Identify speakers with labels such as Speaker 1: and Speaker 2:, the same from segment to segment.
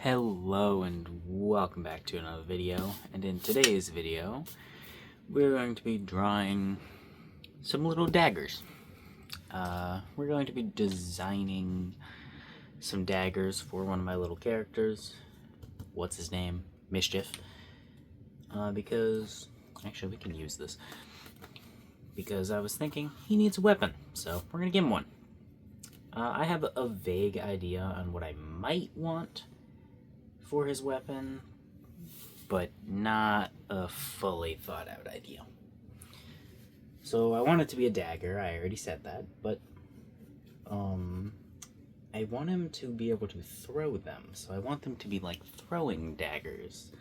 Speaker 1: Hello and welcome back to another video, and in today's video we're going to be drawing some little daggers. We're going to be designing some daggers for one of my little characters. What's his name? Mischif. Because, actually we can use this, because I was thinking he needs a weapon, so we're going to give him one. I have a vague idea on what I might want for his weapon, but not a fully thought out idea. So I want it to be a dagger, I already said that, but I want him to be able to throw them, so I want them to be like throwing daggers.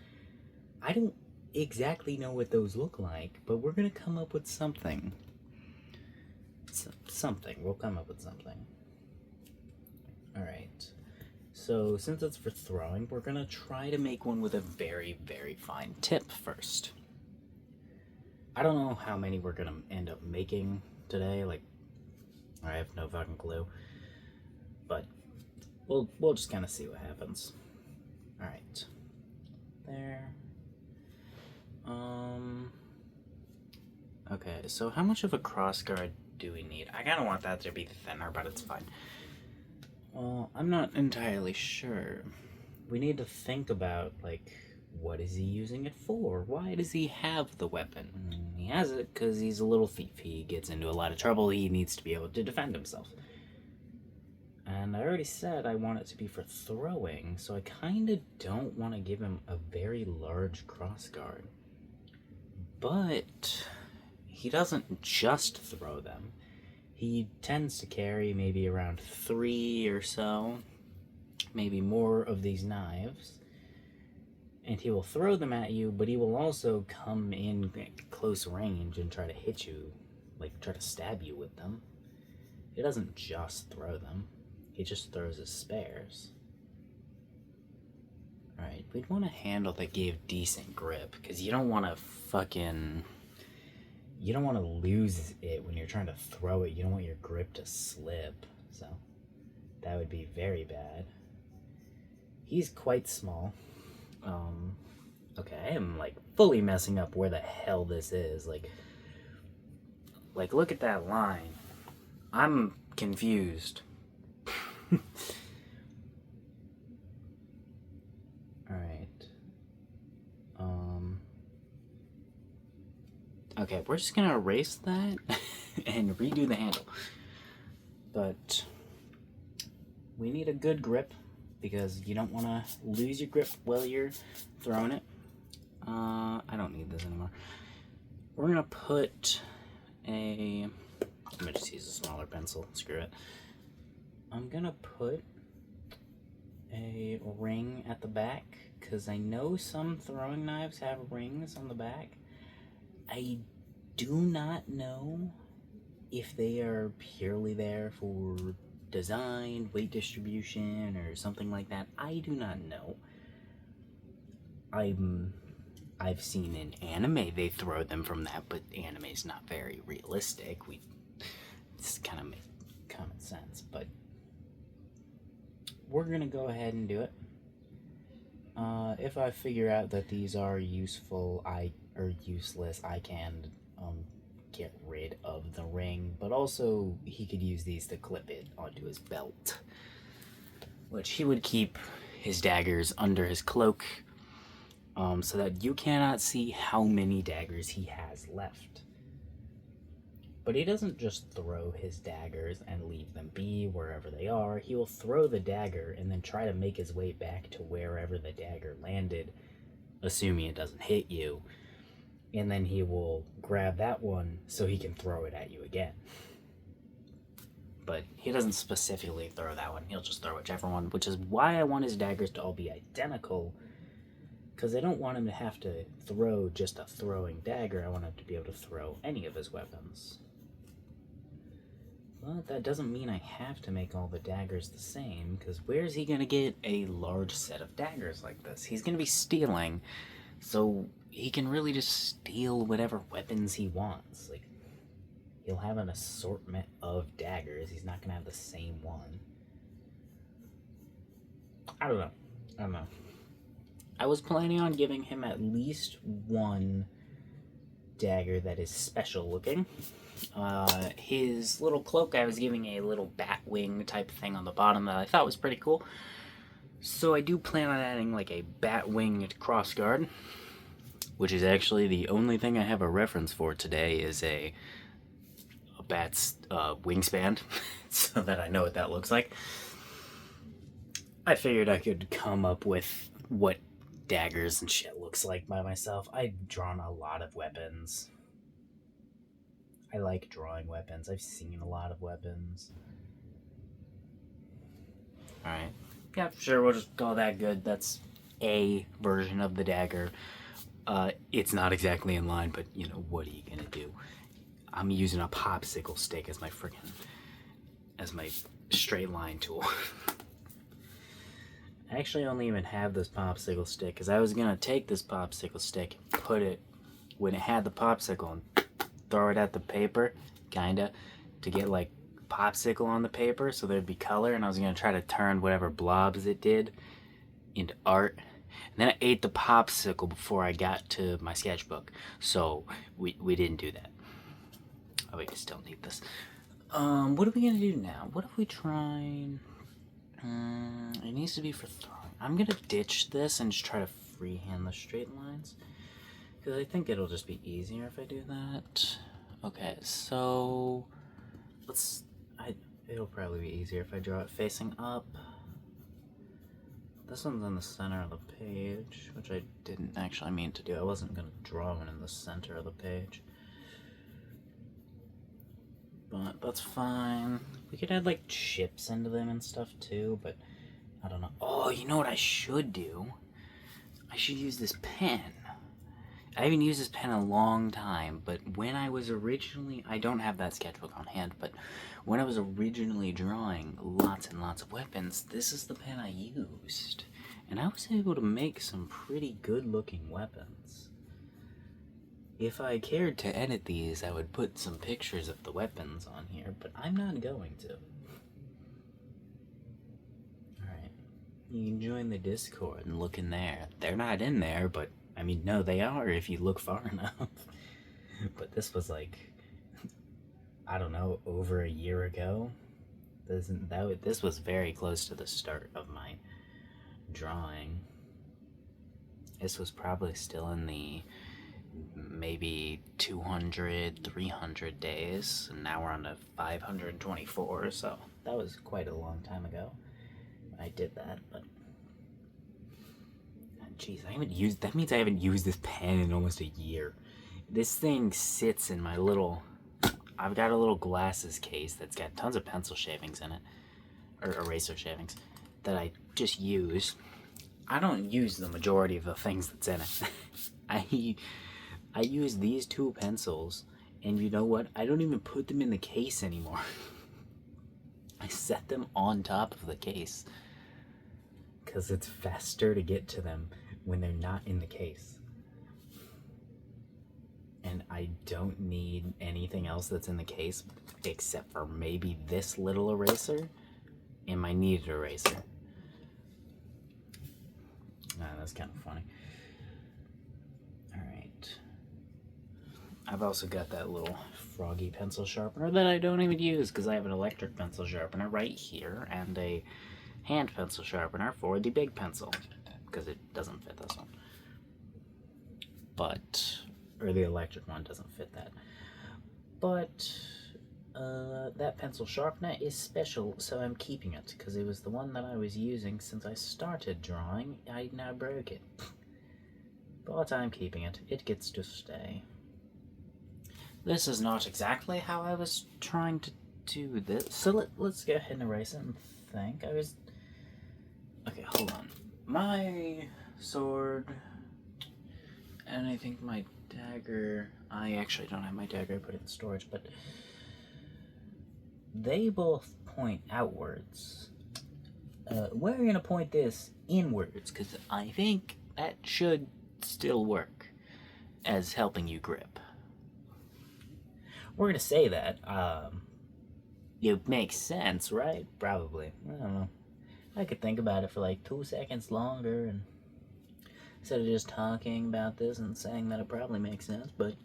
Speaker 1: I don't exactly know what those look like, but we're gonna come up with something. We'll come up with something. Alright. So, since it's for throwing, we're gonna try to make one with a very, very fine tip first. I don't know how many we're gonna end up making today, like, I have no fucking clue. But, we'll just kind of see what happens. Alright. There. Okay, so how much of a crossguard do we need? I kinda want that to be thinner, but it's fine. Well, I'm not entirely sure. We need to think about, like, what is he using it for? Why does he have the weapon? He has it because he's a little thief. He gets into a lot of trouble. He needs to be able to defend himself. And I already said I want it to be for throwing, so I kind of don't want to give him a very large crossguard. But he doesn't just throw them. He tends to carry maybe around 3 or so, maybe more of these knives. And he will throw them at you, but he will also come in close range and try to hit you, like try to stab you with them. He doesn't just throw them, he just throws his spares. Alright, we'd want a handle that gave decent grip, because you don't want to you don't want to lose it when you're trying to throw it. You don't want your grip to slip, so that would be very bad. He's quite small. Okay, I am like fully messing up where the hell this is. Like look at that line. I'm confused. Alright. Okay, we're just gonna erase that and redo the handle. But we need a good grip, because you don't want to lose your grip while you're throwing it. I don't need this anymore. We're gonna put I'm gonna just use a smaller pencil, screw it. I'm gonna put a ring at the back, because I know some throwing knives have rings on the back. I do not know if they are purely there for design, weight distribution, or something like that. I do not know. I've seen in anime they throw them from that, but anime's not very realistic. This kind of makes common sense, but we're gonna go ahead and do it. If I figure out that these are useful or useless, I can get rid of the ring, but also he could use these to clip it onto his belt, which he would keep his daggers under his cloak, so that you cannot see how many daggers he has left. But he doesn't just throw his daggers and leave them be wherever they are. He will throw the dagger and then try to make his way back to wherever the dagger landed, assuming it doesn't hit you. And then he will grab that one so he can throw it at you again. But he doesn't specifically throw that one. He'll just throw whichever one, which is why I want his daggers to all be identical, because I don't want him to have to throw just a throwing dagger. I want him to be able to throw any of his weapons. But that doesn't mean I have to make all the daggers the same, because where's he going to get a large set of daggers like this? He's going to be stealing, so he can really just steal whatever weapons he wants. Like, he'll have an assortment of daggers. He's not going to have the same one. I don't know. I don't know. I was planning on giving him at least one dagger that is special looking. His little cloak, I was giving a little bat wing type thing on the bottom that I thought was pretty cool. So I do plan on adding like a bat winged crossguard, which is actually the only thing I have a reference for today is a bat's wingspan, so that I know what that looks like. I figured I could come up with what daggers and shit looks like by myself. I've drawn a lot of weapons. I like drawing weapons. I've seen a lot of weapons. Alright. Yeah, sure, we'll just call that good. That's a version of the dagger. It's not exactly in line, but, you know, what are you gonna do? I'm using a popsicle stick as my straight line tool. I actually only even have this popsicle stick because I was gonna take this popsicle stick and put it when it had the popsicle and throw it at the paper, kinda, to get like popsicle on the paper so there'd be color, and I was gonna try to turn whatever blobs it did into art. And then I ate the popsicle before I got to my sketchbook, so we didn't do that. Oh, we still need this. What are we gonna do now? What if we try? It needs to be for throwing. I'm gonna ditch this and just try to freehand the straight lines, because I think it'll just be easier if I do that. Okay, so it'll probably be easier if I draw it facing up. This one's in the center of the page, which I didn't actually mean to do. I wasn't gonna draw one in the center of the page. But that's fine. We could add like chips into them and stuff too, but I don't know. Oh, you know what I should do? I should use this pen. I haven't used this pen in a long time, but when I was originally, I don't have that sketchbook on hand, but when I was originally drawing lots and lots of weapons, this is the pen I used. And I was able to make some pretty good looking weapons. If I cared to edit these, I would put some pictures of the weapons on here, but I'm not going to. Alright. You can join the Discord and look in there. They're not in there, but, I mean, no, they are if you look far enough. But this was like, I don't know, over a year ago. This was very close to the start of my drawing. This was probably still in the maybe 200, 300 days, and now we're on to 524, so that was quite a long time ago when I did that, but jeez, that means I haven't used this pen in almost a year. This thing sits in my I've got a little glasses case that's got tons of pencil shavings in it, or eraser shavings, that I just use. I don't use the majority of the things that's in it. I use these two pencils, and you know what? I don't even put them in the case anymore. I set them on top of the case, because it's faster to get to them when they're not in the case. And I don't need anything else that's in the case except for maybe this little eraser and my kneaded eraser. That's kind of funny. Alright. I've also got that little froggy pencil sharpener that I don't even use because I have an electric pencil sharpener right here and a hand pencil sharpener for the big pencil because it doesn't fit this one. Or the electric one doesn't fit that. But that pencil sharpener is special, so I'm keeping it because it was the one that I was using since I started drawing. I now broke it. But I'm keeping it. It gets to stay. This is not exactly how I was trying to do this. So let's go ahead and erase it and think. Okay, hold on. My sword, and I think my dagger, I actually don't have my dagger, I put it in storage, but they both point outwards. We're going to point this inwards, because I think that should still work as helping you grip. We're going to say that. It makes sense, right? Probably. I don't know. I could think about it for like 2 seconds longer, and instead of just talking about this and saying that it probably makes sense, but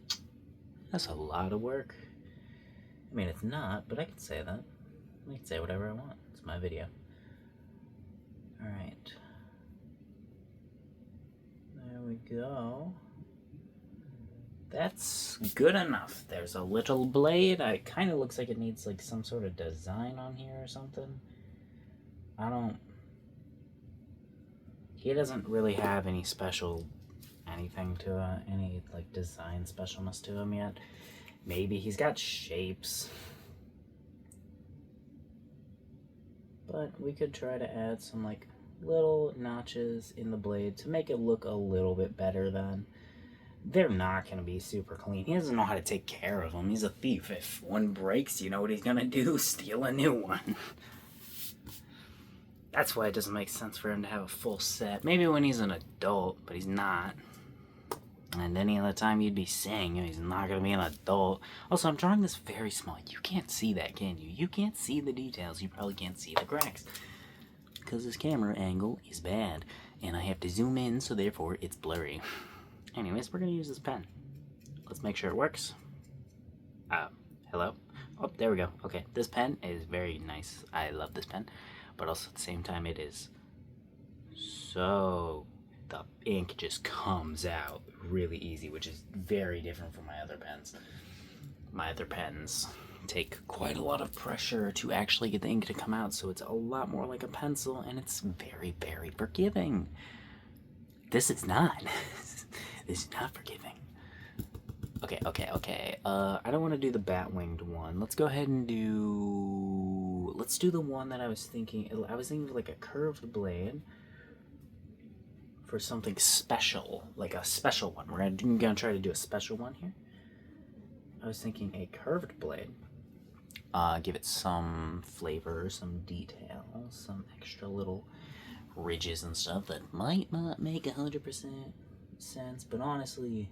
Speaker 1: that's a lot of work. I mean, it's not, but I can say that. I can say whatever I want. It's my video. Alright. There we go. That's good enough. There's a little blade. It kind of looks like it needs like some sort of design on here or something. He doesn't really have any special anything to any like design specialness to him yet. Maybe he's got shapes. But we could try to add some like little notches in the blade to make it look a little bit better then. They're not going to be super clean. He doesn't know how to take care of them. He's a thief. If one breaks, you know what he's going to do? Steal a new one. That's why it doesn't make sense for him to have a full set. Maybe when he's an adult, but he's not. And any other time you'd be saying he's not going to be an adult. Also, I'm drawing this very small. You can't see that, can you? You can't see the details. You probably can't see the cracks. Because this camera angle is bad. And I have to zoom in, so therefore it's blurry. Anyways, we're going to use this pen. Let's make sure it works. Hello? Oh, there we go. Okay, this pen is very nice. I love this pen. But also at the same time, it is so... the ink just comes out really easy, which is very different from my other pens. My other pens take quite a lot of pressure to actually get the ink to come out, so it's a lot more like a pencil, and it's very, very forgiving. This is not. This is not forgiving. Okay. I don't want to do the bat-winged one. Let's go ahead and do... Let's do the one that I was thinking. I was thinking of like a curved blade for something special, like a special one. We're gonna try to do a special one here. I was thinking a curved blade. Give it some flavor, some detail, some extra little ridges and stuff that might not make 100% sense, but honestly,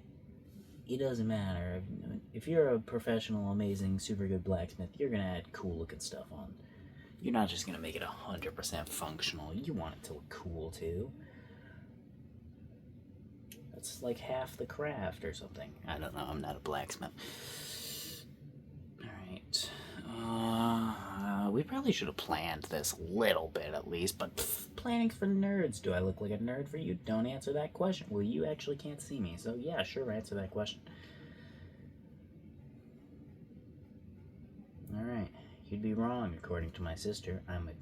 Speaker 1: it doesn't matter. If you're a professional, amazing, super good blacksmith, you're gonna add cool looking stuff on. You're not just gonna make it 100% functional. You want it to look cool too. That's like half the craft or something. I don't know. I'm not a blacksmith. Alright. We probably should have planned this a little bit at least, but planning's for nerds. Do I look like a nerd for you? Don't answer that question. Well, you actually can't see me, so yeah, sure, answer that question. Alright. You'd be wrong, according to my sister. I'm a...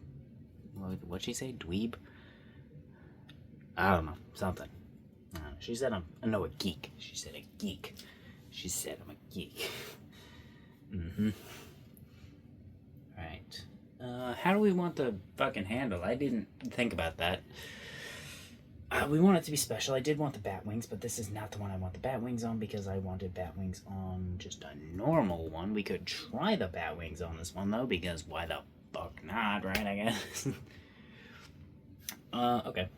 Speaker 1: What'd she say? Dweeb? I don't know. Something. She said I'm... No, a geek. She said a geek. She said I'm a geek. Alright. How do we want the fucking handle? I didn't think about that. We want it to be special. I did want the bat wings, but this is not the one I want the bat wings on because I wanted bat wings on just a normal one. We could try the bat wings on this one, though, because why the fuck not, right, I guess? Okay.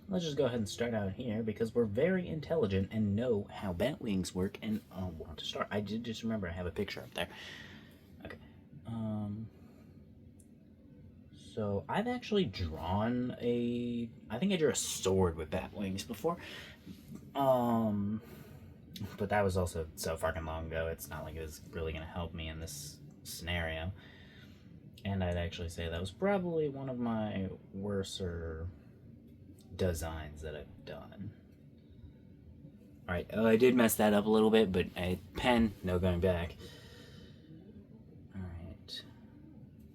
Speaker 1: Let's just go ahead and start out here because we're very intelligent and know how bat wings work and want to start. I did just remember I have a picture up there. Okay. So I've actually drawn I think I drew a sword with bat wings before. But that was also so fucking long ago. It's not like it was really gonna help me in this scenario. And I'd actually say that was probably one of my worser designs that I've done. Alright, I did mess that up a little bit, but pen, no going back. Alright.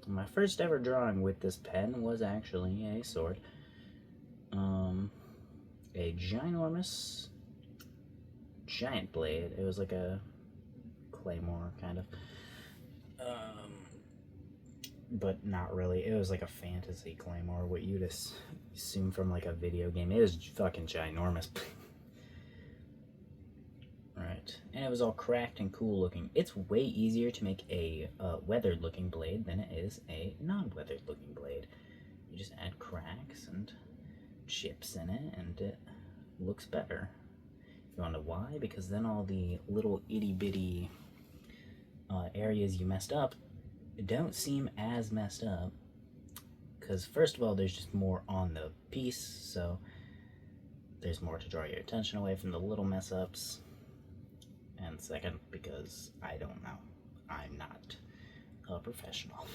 Speaker 1: My first ever drawing with this pen was actually a sword. A ginormous giant blade. It was like a claymore, kind of. But not really. It was like a fantasy claymore, what you'd assume from like a video game. It was fucking ginormous. Right. And it was all cracked and cool looking. It's way easier to make a weathered looking blade than it is a non-weathered looking blade. You just add cracks and chips in it and it looks better. You wanna know why? Because then all the little itty bitty areas you messed up don't seem as messed up because first of all, there's just more on the piece, so there's more to draw your attention away from the little mess ups. And second, because I don't know, I'm not a professional.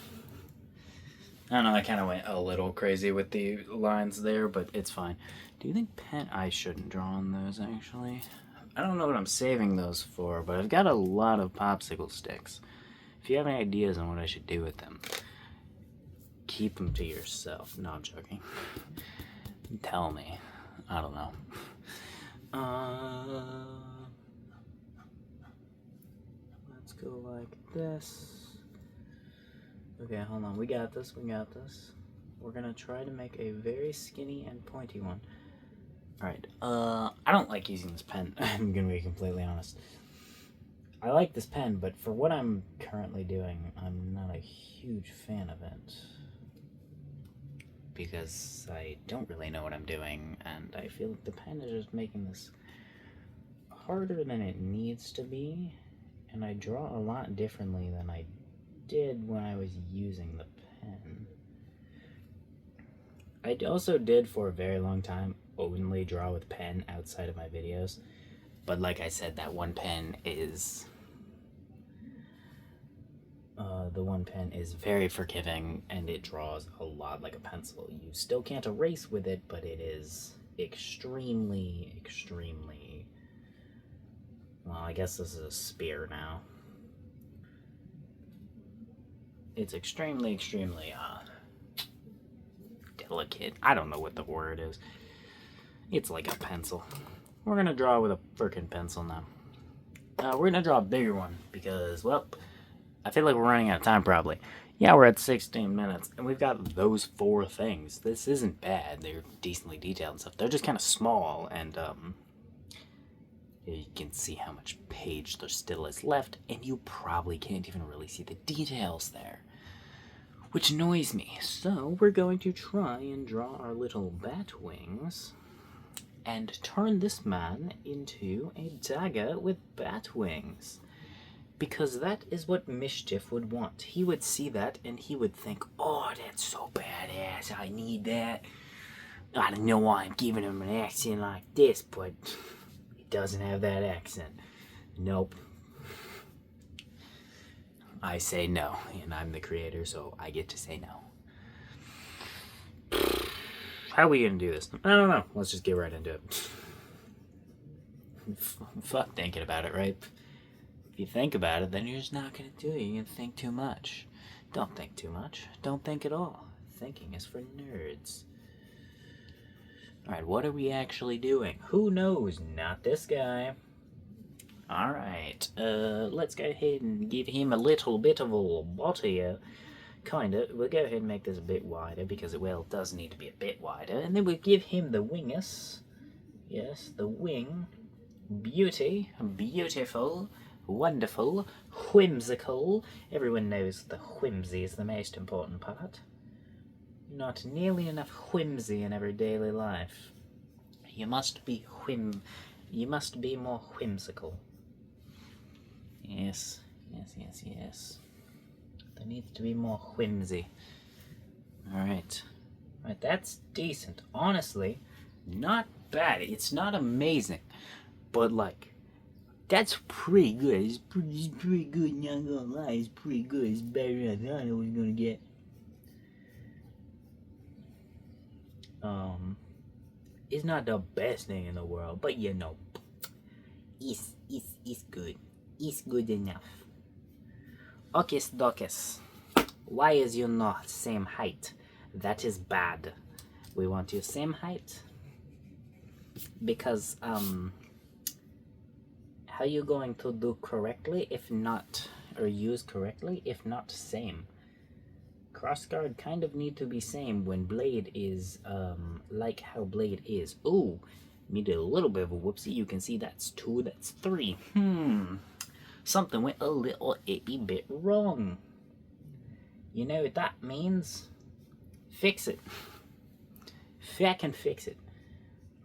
Speaker 1: I don't know, I kind of went a little crazy with the lines there, but it's fine. Do you think I shouldn't draw on those, actually? I don't know what I'm saving those for, but I've got a lot of popsicle sticks. If you have any ideas on what I should do with them, keep them to yourself. No, I'm joking. Tell me. I don't know. Let's go like this. Okay, hold on. We got this. We got this. We're gonna try to make a very skinny and pointy one. Alright, I don't like using this pen. I'm gonna be completely honest. I like this pen, but for what I'm currently doing, I'm not a huge fan of it. Because I don't really know what I'm doing, and I feel like the pen is just making this harder than it needs to be, and I draw a lot differently than I did when I was using the pen. I also did for a very long time only draw with pen outside of my videos, but like I said, that one pen is the one pen is very forgiving, and it draws a lot like a pencil. You still can't erase with it, but it is extremely, well, I guess this is a spear now. It's extremely, delicate. I don't know what the word is. It's like a pencil. We're gonna draw with a frickin' pencil now. We're gonna draw a bigger one because, well, I feel like we're running out of time probably. Yeah, we're at 16 minutes, and we've got those 4 things. This isn't bad. They're decently detailed and stuff. They're just kind of small, and you can see how much page there still is left, and you probably can't even really see the details there, which annoys me. So we're going to try and draw our little bat wings and turn this man into a dagger with bat wings. Because that is what Mischif would want. He would see that and he would think, oh, that's so badass, I need that. I don't know why I'm giving him an accent like this, but he doesn't have that accent. Nope. I say no, and I'm the creator, so I get to say no. How are we gonna do this? I don't know. Let's just get right into it. Fuck thinking about it, right? If you think about it, then you're just not gonna do it. You're gonna think too much. Don't think too much. Don't think at all. Thinking is for nerds. Alright, what are we actually doing? Who knows? Not this guy. Alright, let's go ahead and give him a little bit of a body. Kinda. We'll go ahead and make this a bit wider because it, well, does need to be a bit wider. And then we'll give him the wingus. Yes, the wing. Beauty. Beautiful. Wonderful. Whimsical. Everyone knows the whimsy is the most important part. Not nearly enough whimsy in our daily life. You must be more whimsical. Yes. There needs to be more whimsy. Alright. Right, that's decent. Honestly, not bad. It's not amazing. But, like, that's pretty good. It's pretty good, not gonna lie. It's pretty good. It's better than I thought I was gonna get. It's not the best thing in the world, but you know, it's good. It's good enough. Okis dokis. Why is you not same height? That is bad. We want you same height. Because, how you going to do correctly if not, or use correctly if not same? Crossguard kind of need to be same when blade is, like how blade is. Ooh, me did a little bit of a whoopsie. You can see that's 2, that's 3. Something went a little itty bit wrong. You know what that means? Fix it. Fucking fix it.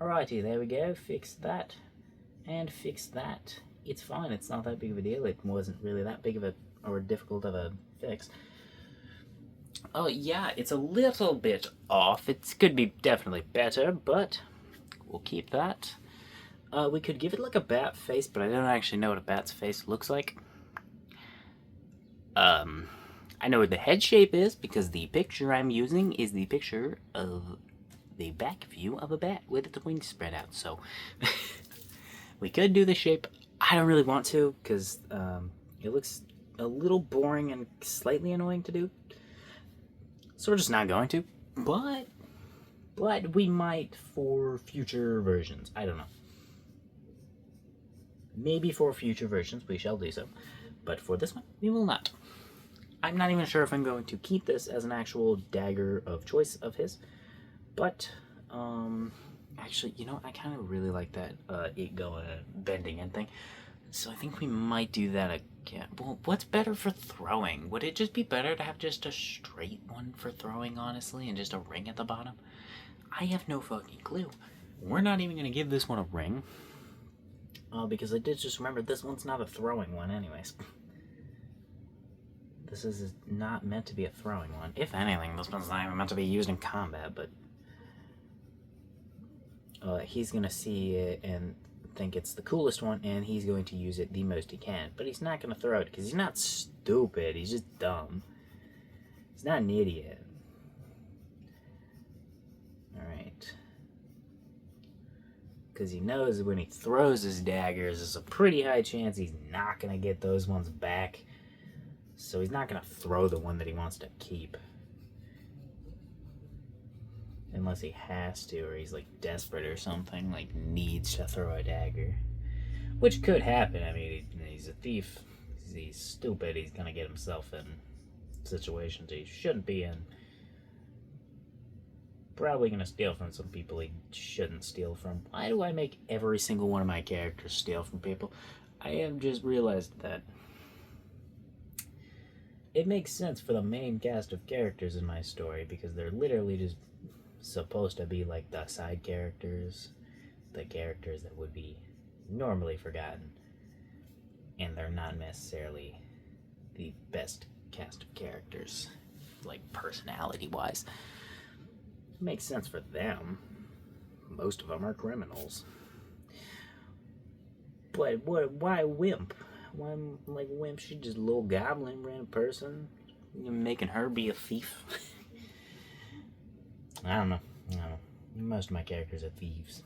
Speaker 1: Alrighty, there we go. Fix that. And fix that. It's fine. It's not that big of a deal. It wasn't really that big of a, or difficult of a fix. Oh yeah, it's a little bit off. It could be definitely better, but we'll keep that. We could give it like a bat face, but I don't actually know what a bat's face looks like. I know what the head shape is because the picture I'm using is the picture of the back view of a bat with its wings spread out. So we could do the shape. I don't really want to because it looks a little boring and slightly annoying to do. So we're just not going to. But we might for future versions. I don't know. Maybe for future versions we shall do so. But for this one, we will not. I'm not even sure if I'm going to keep this as an actual dagger of choice of his. But, actually, you know, I kind of really like that it going bending in thing. So I think we might do that again. Well, what's better for throwing? Would it just be better to have just a straight one for throwing, honestly, and just a ring at the bottom? I have no fucking clue. We're not even going to give this one a ring. Because I did just remember this one's not a throwing one anyways. This is not meant to be a throwing one. If anything, this one's not even meant to be used in combat, but he's going to see it and think it's the coolest one, and he's going to use it the most he can. But he's not going to throw it because he's not stupid, he's just dumb. He's not an idiot. Alright. Because he knows when he throws his daggers, there's a pretty high chance he's not going to get those ones back. So he's not going to throw the one that he wants to keep. Unless he has to, or he's like desperate or something, like needs to throw a dagger. Which could happen. I mean, he's a thief. He's stupid. He's going to get himself in situations he shouldn't be in. Probably going to steal from some people he shouldn't steal from. Why do I make every single one of my characters steal from people? I have just realized that it makes sense for the main cast of characters in my story because they're literally just supposed to be like the side characters, the characters that would be normally forgotten, and they're not necessarily the best cast of characters, like personality wise. It makes sense for them. Most of them are criminals. But why Wimp? Why, like, Wimp? She's just a little goblin, random person. You're making her be a thief. I don't know. Most of my characters are thieves.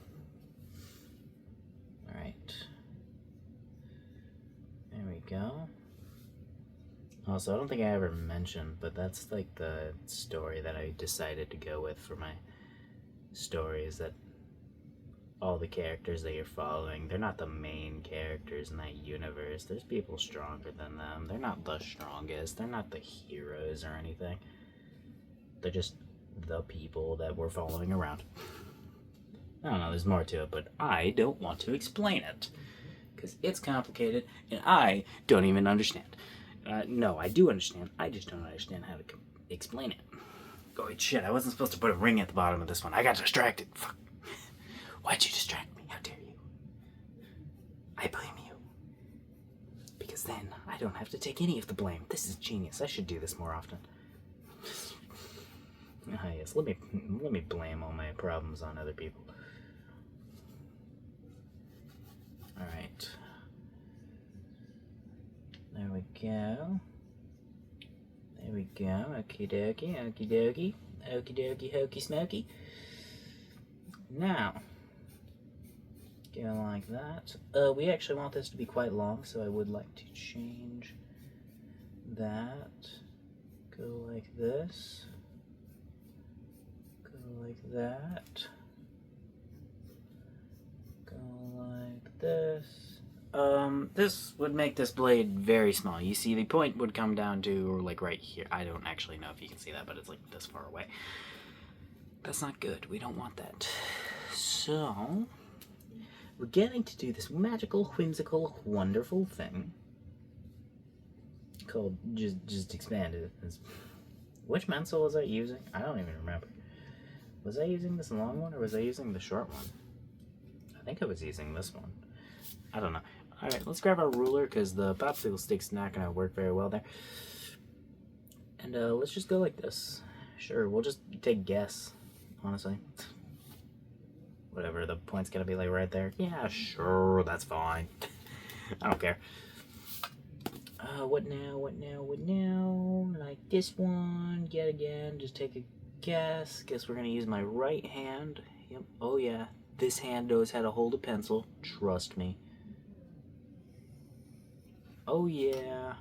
Speaker 1: Alright. There we go. Also, I don't think I ever mentioned, but that's like the story that I decided to go with for my stories, that all the characters that you're following, they're not the main characters in that universe. There's people stronger than them. They're not the strongest. They're not the heroes or anything. They're just the people that we're following around. I don't know, there's more to it, but I don't want to explain it. Because it's complicated, and I don't even understand. No, I do understand. I just don't understand how to explain it. Oh, shit, I wasn't supposed to put a ring at the bottom of this one. I got distracted. Fuck. Why'd you distract me? How dare you? I blame you. Because then I don't have to take any of the blame. This is genius. I should do this more often. Ah, yes, let me blame all my problems on other people. Alright. There we go. There we go. Okie dokie, okie dokie. Okie dokie, hokey smoky. Now, go like that. We actually want this to be quite long, so I would like to change that. Go like this. Go like that. Go like this. This would make this blade very small. You see, the point would come down to, like, right here. I don't actually know if you can see that, but it's, like, this far away. That's not good. We don't want that. So, we're getting to do this magical, whimsical, wonderful thing called just expanded. Which pencil was I using? I don't even remember. Was I using this long one or was I using the short one? I think I was using this one. I don't know. Alright, let's grab our ruler because the popsicle stick's not going to work very well there. And let's just go like this. Sure, we'll just take guess, honestly. Whatever, the point's gonna be like right there. Yeah, sure, that's fine. I don't care. What now, what now, what now? Like this one, yet again, just take a guess. Guess we're gonna use my right hand. Yep, oh yeah, this hand knows how to hold a pencil, trust me. Oh yeah.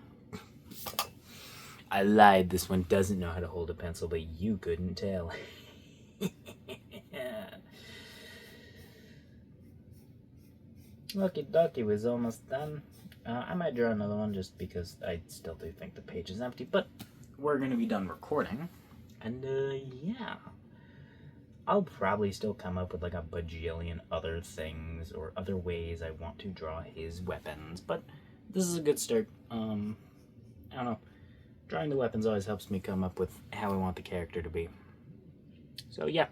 Speaker 1: I lied, this one doesn't know how to hold a pencil, but you couldn't tell. Lucky Ducky was almost done. I might draw another one just because I still do think the page is empty, but we're going to be done recording. And yeah. I'll probably still come up with like a bajillion other things or other ways I want to draw his weapons, but this is a good start. I don't know. Drawing the weapons always helps me come up with how I want the character to be. So yeah.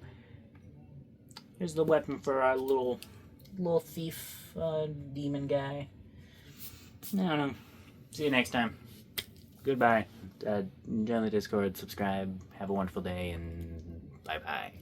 Speaker 1: Here's the weapon for our little thief demon guy. I don't know. See you next time. Goodbye. Join the Discord, subscribe, have a wonderful day, and bye-bye.